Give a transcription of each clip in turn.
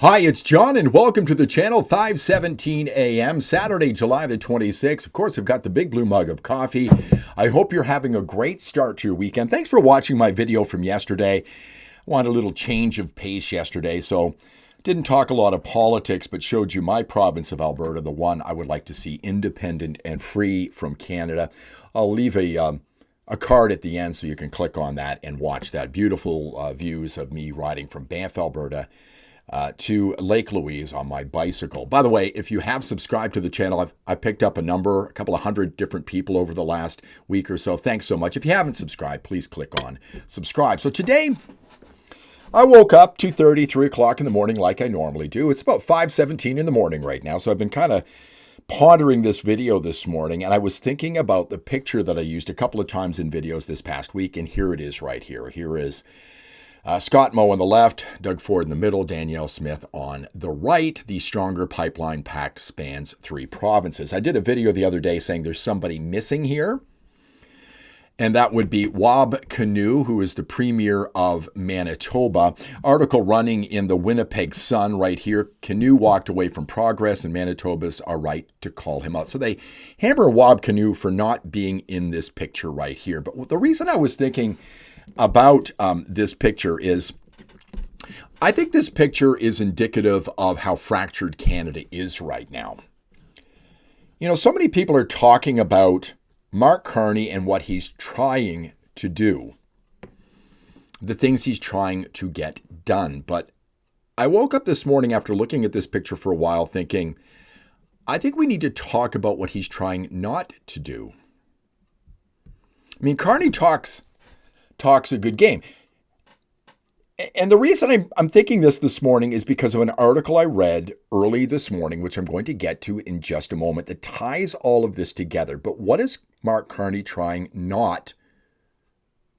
Hi, it's John, and welcome to the channel. 5:17 a.m., Saturday, July the 26th. Of course, I've got the big blue mug of coffee. I hope you're having a great start to your weekend. Thanks for watching my video from yesterday. I wanted a little change of pace yesterday, so didn't talk a lot of politics, but showed you my province of Alberta, the one I would like to see independent and free from Canada. I'll leave a card at the end so you can click on that and watch that. Beautiful views of me riding from Banff, Alberta, to Lake Louise on my bicycle. By the way, if you have subscribed to the channel, I picked up a couple of hundred different people over the last week or so. Thanks so much. If you haven't subscribed, please click on subscribe. So today, I woke up 2:30, 3 o'clock in the morning like I normally do. It's about 5:17 in the morning right now, so I've been kind of pondering this video this morning, and I was thinking about the picture that I used a couple of times in videos this past week, and here it is right here. Here is Scott Moe on the left, Doug Ford in the middle, Danielle Smith on the right. The Stronger Pipeline Pact spans 3 provinces. I did a video the other day saying there's somebody missing here, and that would be Wab Kinew, who is the Premier of Manitoba. Article running in the Winnipeg Sun right here. Kinew walked away from progress, and Manitobans are right to call him out. So they hammer Wab Kinew for not being in this picture right here. But the reason I was thinking about this picture is I think this picture is indicative of how fractured Canada is right now. You know, so many people are talking about Mark Carney and what he's trying to do, the things he's trying to get done. But I woke up this morning after looking at this picture for a while thinking, I think we need to talk about what he's trying not to do. I mean, Carney talks a good game. And the reason I'm thinking this morning is because of an article I read early this morning, which I'm going to get to in just a moment, that ties all of this together. But what is Mark Carney trying not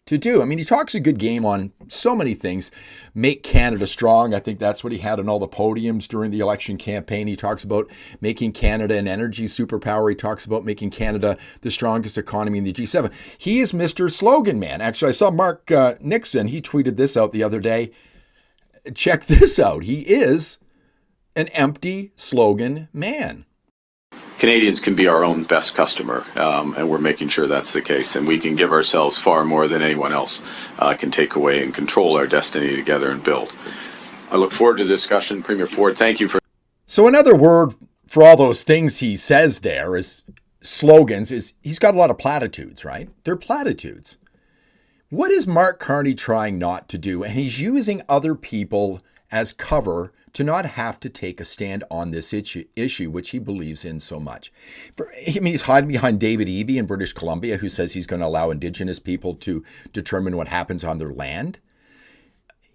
to do? I mean, he talks a good game on so many things. Make Canada strong. I think that's what he had on all the podiums during the election campaign. He talks about making Canada an energy superpower. He talks about making Canada the strongest economy in the G7. He is Mr. Slogan Man. Actually, I saw Mark Nixon. He tweeted this out the other day. Check this out. He is an empty slogan man. Canadians can be our own best customer, and we're making sure that's the case. And we can give ourselves far more than anyone else can take away and control our destiny together and build. I look forward to the discussion. Premier Ford, thank you for... So another word for all those things he says there is slogans is he's got a lot of platitudes, right? They're platitudes. What is Mark Carney trying not to do? And he's using other people as cover to not have to take a stand on this issue, which he believes in so much. He's hiding behind David Eby in British Columbia, who says he's going to allow Indigenous people to determine what happens on their land.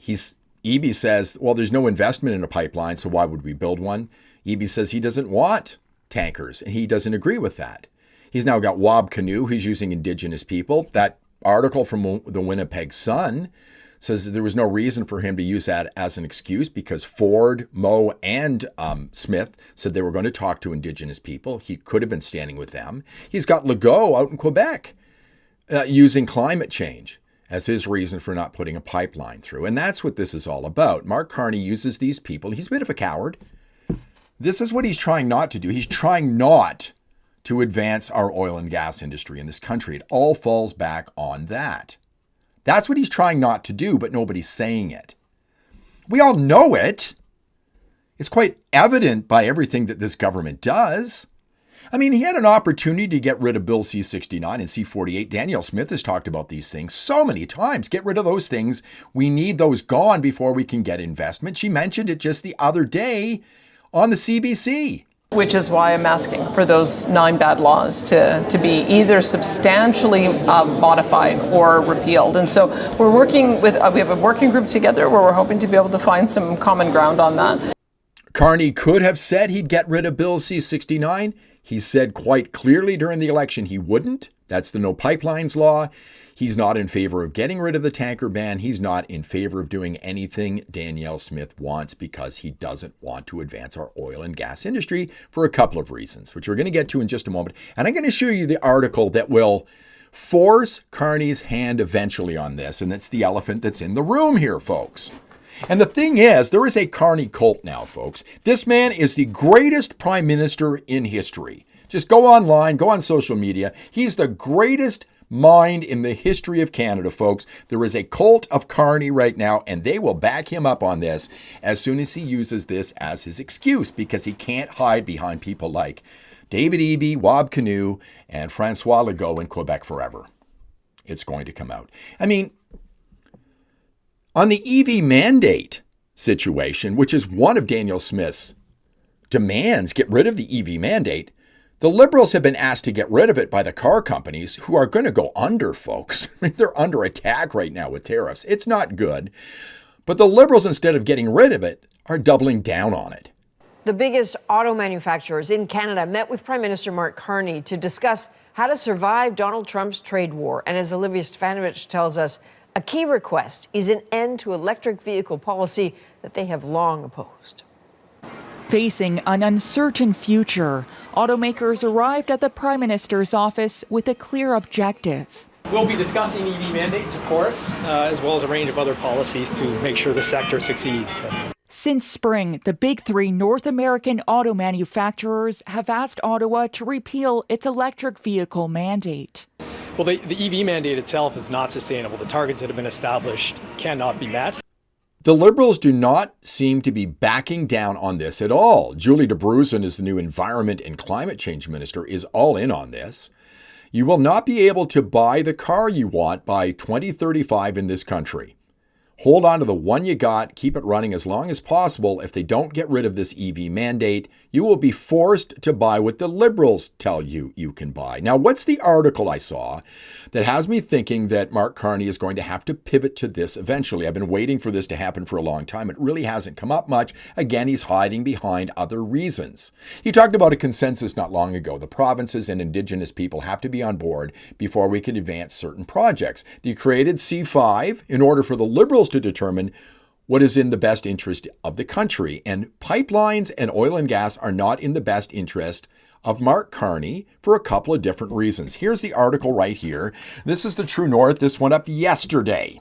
Eby says, well, there's no investment in a pipeline, so why would we build one? Eby says he doesn't want tankers, and he doesn't agree with that. He's now got Wab Kinew, who's using Indigenous people. That article from the Winnipeg Sun says that there was no reason for him to use that as an excuse because Ford, Moe, and Smith said they were going to talk to Indigenous people. He could have been standing with them. He's got Legault out in Quebec using climate change as his reason for not putting a pipeline through. And that's what this is all about. Mark Carney uses these people. He's a bit of a coward. This is what he's trying not to do. He's trying not to advance our oil and gas industry in this country. It all falls back on that. That's what he's trying not to do, but nobody's saying it. We all know it. It's quite evident by everything that this government does. I mean, he had an opportunity to get rid of Bill C69 and C48. Danielle Smith has talked about these things so many times. Get rid of those things. We need those gone before we can get investment. She mentioned it just the other day on the CBC. Which is why I'm asking for those 9 bad laws to be either substantially modified or repealed. And so we're working with, we have a working group together where we're hoping to be able to find some common ground on that. Carney could have said he'd get rid of Bill C69. He said quite clearly during the election he wouldn't. That's the No Pipelines law. He's not in favor of getting rid of the tanker ban. He's not in favor of doing anything Danielle Smith wants because he doesn't want to advance our oil and gas industry for a couple of reasons, which we're going to get to in just a moment. And I'm going to show you the article that will force Carney's hand eventually on this. And it's the elephant that's in the room here, folks. And the thing is, there is a Carney cult now, folks. This man is the greatest prime minister in history. Just go online, go on social media. He's the greatest mind in the history of Canada, folks. There is a cult of Carney right now, and they will back him up on this as soon as he uses this as his excuse, because he can't hide behind people like David Eby, Wab Kinew, and François Legault in Quebec forever. It's going to come out. I mean, on the EV mandate situation, which is one of Daniel Smith's demands, get rid of the EV mandate, the Liberals have been asked to get rid of it by the car companies, who are going to go under, folks. I mean, they're under attack right now with tariffs. It's not good. But the Liberals, instead of getting rid of it, are doubling down on it. The biggest auto manufacturers in Canada met with Prime Minister Mark Carney to discuss how to survive Donald Trump's trade war. And as Olivia Stefanovich tells us, a key request is an end to electric vehicle policy that they have long opposed. Facing an uncertain future, automakers arrived at the Prime Minister's office with a clear objective. We'll be discussing EV mandates, of course, as well as a range of other policies to make sure the sector succeeds. Since spring, the big three North American auto manufacturers have asked Ottawa to repeal its electric vehicle mandate. Well, the EV mandate itself is not sustainable. The targets that have been established cannot be met. The Liberals do not seem to be backing down on this at all. Julie DeBruzen, is the new Environment and Climate Change Minister, is all in on this. You will not be able to buy the car you want by 2035 in this country. Hold on to the one you got, keep it running as long as possible. If they don't get rid of this EV mandate, you will be forced to buy what the Liberals tell you you can buy. Now, what's the article I saw that has me thinking that Mark Carney is going to have to pivot to this eventually? I've been waiting for this to happen for a long time. It really hasn't come up much. Again, he's hiding behind other reasons. He talked about a consensus not long ago. The provinces and Indigenous people have to be on board before we can advance certain projects. They created C5 in order for the Liberals to determine what is in the best interest of the country. And pipelines and oil and gas are not in the best interest of Mark Carney for a couple of different reasons. Here's the article right here. This is the True North. This went up yesterday.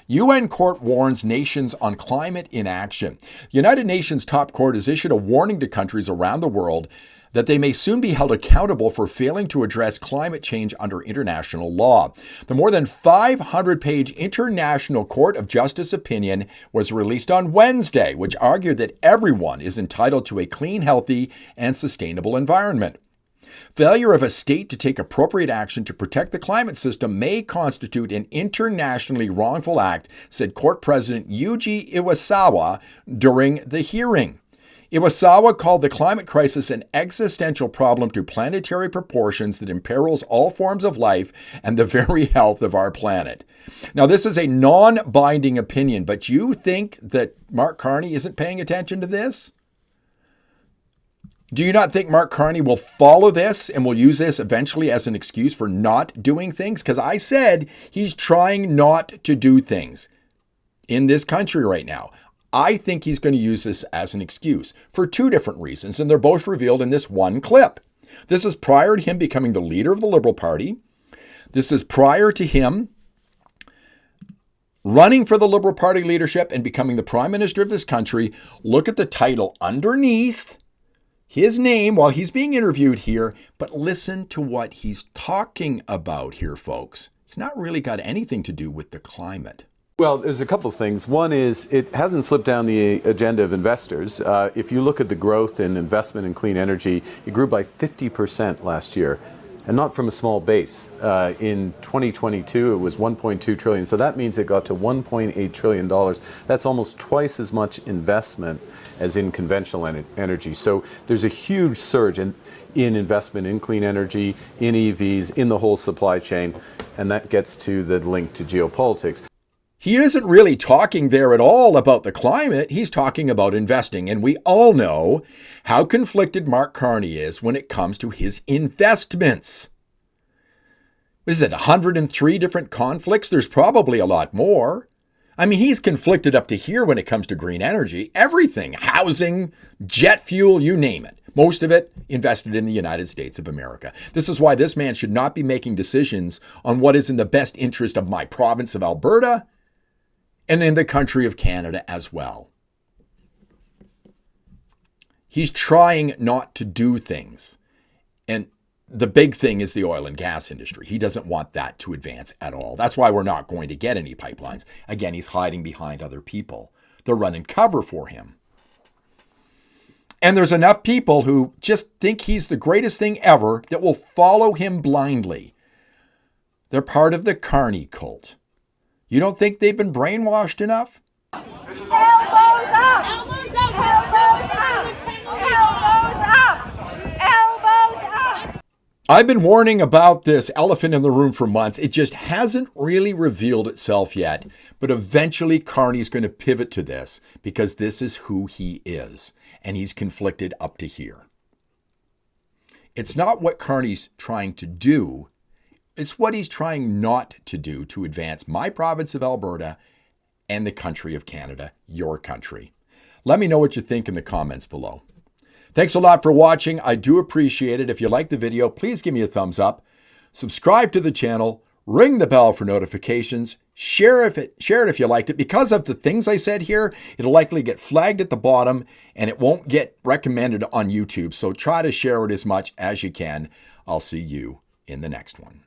UN court warns nations on climate inaction. The United Nations top court has issued a warning to countries around the world that they may soon be held accountable for failing to address climate change under international law. The more than 500-page International Court of Justice opinion was released on Wednesday, which argued that everyone is entitled to a clean, healthy, and sustainable environment. Failure of a state to take appropriate action to protect the climate system may constitute an internationally wrongful act, said Court President Yuji Iwasawa during the hearing. Iwasawa called the climate crisis an existential problem to planetary proportions that imperils all forms of life and the very health of our planet. Now, this is a non-binding opinion, but you think that Mark Carney isn't paying attention to this? Do you not think Mark Carney will follow this and will use this eventually as an excuse for not doing things? Because I said he's trying not to do things in this country right now. I think he's going to use this as an excuse for two different reasons, and they're both revealed in this one clip. This is prior to him becoming the leader of the Liberal Party. This is prior to him running for the Liberal Party leadership and becoming the Prime Minister of this country. Look at the title underneath his name while he's being interviewed here, but listen to what he's talking about here, folks. It's not really got anything to do with the climate. Well, there's a couple of things. One is it hasn't slipped down the agenda of investors. If you look at the growth in investment in clean energy, it grew by 50% last year, and not from a small base. In 2022, it was 1.2 trillion. So that means it got to $1.8 trillion. That's almost twice as much investment as in conventional energy. So there's a huge surge in investment in clean energy, in EVs, in the whole supply chain, and that gets to the link to geopolitics. He isn't really talking there at all about the climate. He's talking about investing. And we all know how conflicted Mark Carney is when it comes to his investments. Is it 103 different conflicts? There's probably a lot more. I mean, he's conflicted up to here when it comes to green energy. Everything, housing, jet fuel, you name it. Most of it invested in the United States of America. This is why this man should not be making decisions on what is in the best interest of my province of Alberta and in the country of Canada as well. He's trying not to do things. And the big thing is the oil and gas industry. He doesn't want that to advance at all. That's why we're not going to get any pipelines. Again, he's hiding behind other people. They're running cover for him. And there's enough people who just think he's the greatest thing ever that will follow him blindly. They're part of the Carney Cult. You don't think they've been brainwashed enough? Elbows up! Elbows up! Elbows up! Elbows up! Elbows up! I've been warning about this elephant in the room for months. It just hasn't really revealed itself yet. But eventually Carney's going to pivot to this because this is who he is. And he's conflicted up to here. It's not what Carney's trying to do. It's what he's trying not to do to advance my province of Alberta and the country of Canada, your country. Let me know what you think in the comments below. Thanks a lot for watching. I do appreciate it. If you like the video, please give me a thumbs up. Subscribe to the channel. Ring the bell for notifications. Share it if you liked it. Because of the things I said here, it'll likely get flagged at the bottom and it won't get recommended on YouTube. So try to share it as much as you can. I'll see you in the next one.